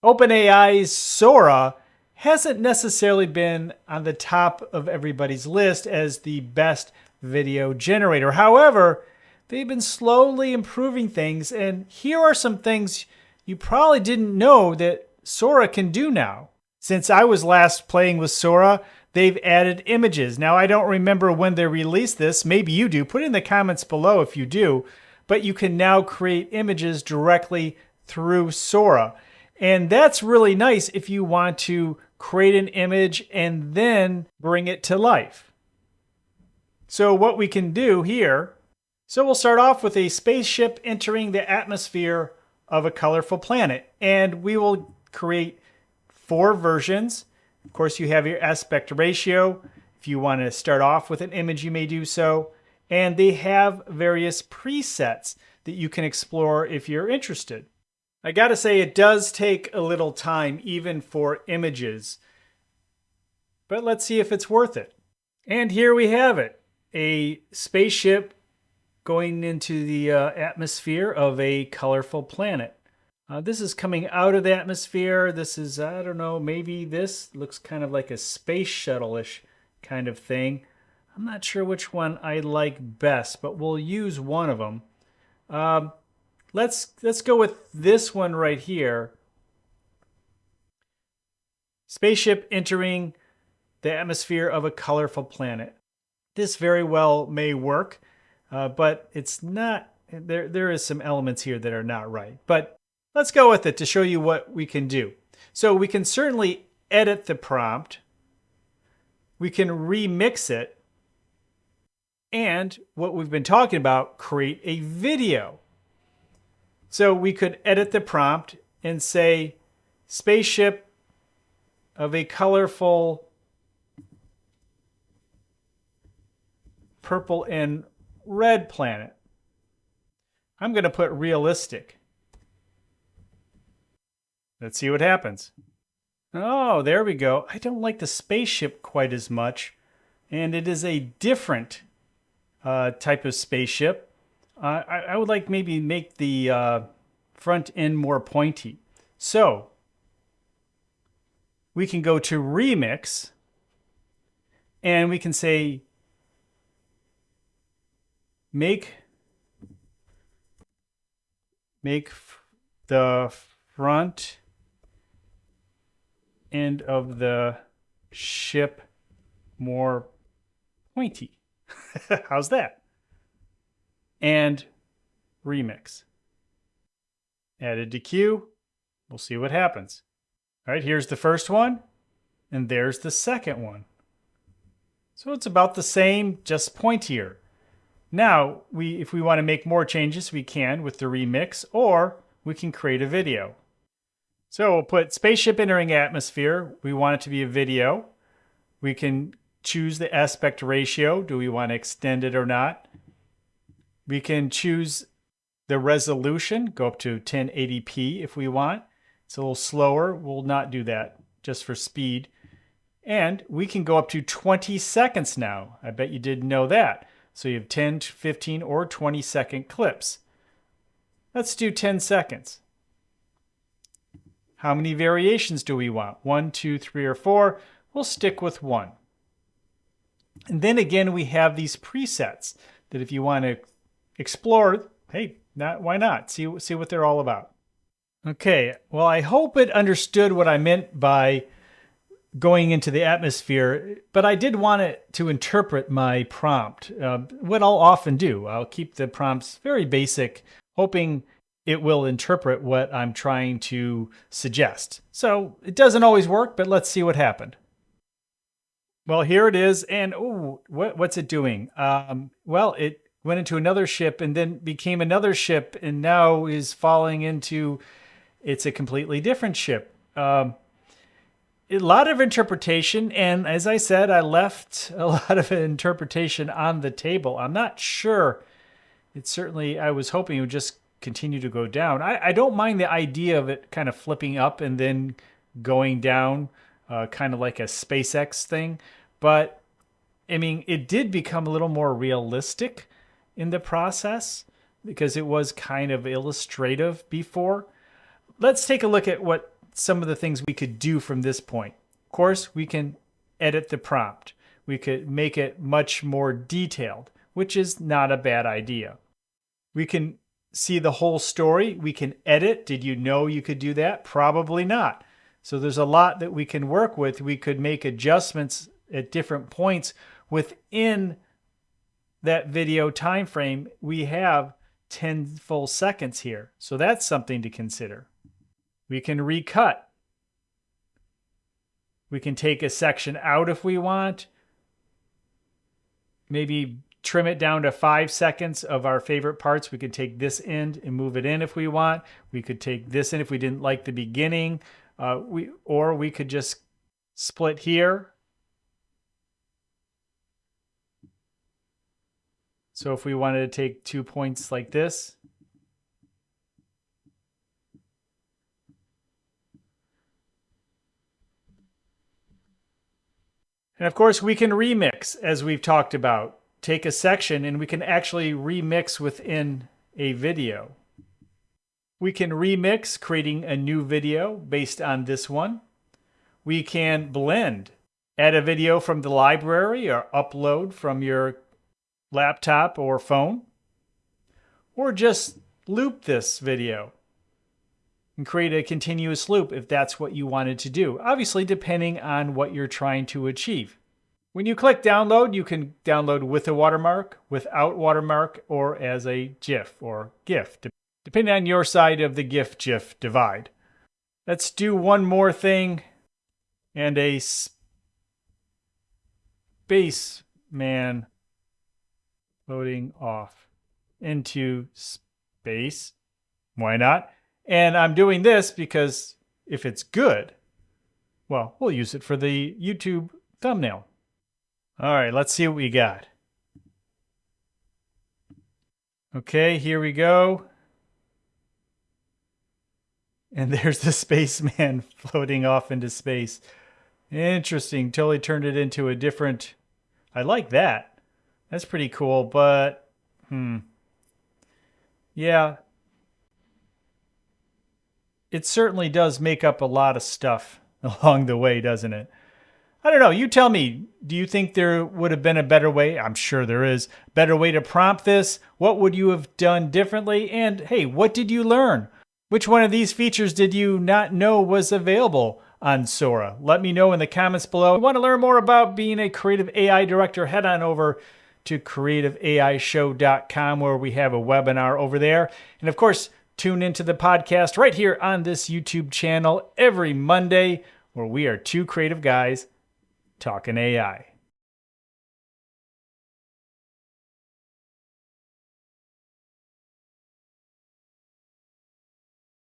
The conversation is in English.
OpenAI's Sora hasn't necessarily been on the top of everybody's list as the best video generator. However, they've been slowly improving things, and here are some things you probably didn't know that Sora can do now. Since I was last playing with Sora, they've added images. Now, I don't remember when they released this. Maybe you do. Put it in the comments below if you do. But you can now create images directly through Sora. And that's really nice if you want to create an image and then bring it to life. So what we can do here, so we'll start off with a spaceship entering the atmosphere of a colorful planet. And we will create 4 versions. Of course, you have your aspect ratio. If you want to start off with an image, you may do so. And they have various presets that you can explore if you're interested. I gotta say, it does take a little time, even for images. But let's see if it's worth it. And here we have it. A spaceship going into the atmosphere of a colorful planet. This is coming out of the atmosphere. This is, I don't know, maybe this looks kind of like a space shuttle-ish kind of thing. I'm not sure which one I like best, but we'll use one of them. Let's go with this one right here. Spaceship entering the atmosphere of a colorful planet. This very well may work, but it's not. There is some elements here that are not right. But let's go with it to show you what we can do. So we can certainly edit the prompt. We can remix it. And what we've been talking about, create a video. So we could edit the prompt and say, spaceship of a colorful purple and red planet. I'm going to put realistic. Let's see what happens. Oh, there we go. I don't like the spaceship quite as much. And it is a different type of spaceship. I would like maybe make the front end more pointy. So we can go to remix and we can say make the front end of the ship more pointy. How's that? And remix. Added to queue. We'll see what happens. All right, here's the first one, and there's the second one. So it's about the same, just pointier. Now, if we want to make more changes, we can with the remix, or we can create a video. So we'll put spaceship entering atmosphere. We want it to be a video. We can choose the aspect ratio. Do we want to extend it or not? We can choose the resolution, go up to 1080p if we want. It's a little slower. We'll not do that just for speed. And we can go up to 20 seconds now. I bet you didn't know that. So you have 10, 15, or 20-second clips. Let's do 10 seconds. How many variations do we want? 1, 2, 3, or 4. We'll stick with 1. And then again, we have these presets that if you want to explore, hey, why not? See what they're all about. Okay, well, I hope it understood what I meant by going into the atmosphere, but I did want it to interpret my prompt. What I'll often do, I'll keep the prompts very basic, hoping it will interpret what I'm trying to suggest. So it doesn't always work, but let's see what happened. Well, here it is, and oh, what's it doing? Well, it went into another ship and then became another ship and now is falling into, it's a completely different ship. A lot of interpretation, and as I said, I left a lot of interpretation on the table. I'm not sure. I was hoping it would just continue to go down. I don't mind the idea of it kind of flipping up and then going down, kind of like a SpaceX thing. But, I mean, it did become a little more realistic in the process because it was kind of illustrative before. Let's take a look at what some of the things we could do from this point. Of course, we can edit the prompt. We could make it much more detailed, which is not a bad idea. We can see the whole story. We can edit. Did you know you could do that? Probably not. So there's a lot that we can work with. We could make adjustments at different points within that video time frame. We have 10 full seconds here. So that's something to consider. We can recut. We can take a section out if we want. Maybe trim it down to 5 seconds of our favorite parts. We could take this end and move it in if we want. We could take this in if we didn't like the beginning. Or we could just split here. So if we wanted to take 2 points like this. And of course, we can remix, as we've talked about. Take a section and we can actually remix within a video. We can remix, creating a new video based on this one. We can blend, add a video from the library or upload from your laptop or phone. Or just loop this video and create a continuous loop if that's what you wanted to do. Obviously, depending on what you're trying to achieve. When you click download, you can download with a watermark, without watermark, or as a GIF or GIF, depending on your side of the GIF-GIF divide. Let's do one more thing, and a spaceman floating off into space. Why not? And I'm doing this because if it's good, well, we'll use it for the YouTube thumbnail. All right, let's see what we got. Okay, here we go. And there's the spaceman floating off into space. Interesting. Totally turned it into a different... I like that. That's pretty cool, but... Yeah. It certainly does make up a lot of stuff along the way, doesn't it? I don't know. You tell me. Do you think there would have been a better way? I'm sure there is. Better way to prompt this? What would you have done differently? And hey, what did you learn? Which one of these features did you not know was available on Sora? Let me know in the comments below. If you want to learn more about being a creative AI director, head on over to creativeaishow.com where we have a webinar over there. And of course, tune into the podcast right here on this YouTube channel every Monday where we are two creative guys talking AI.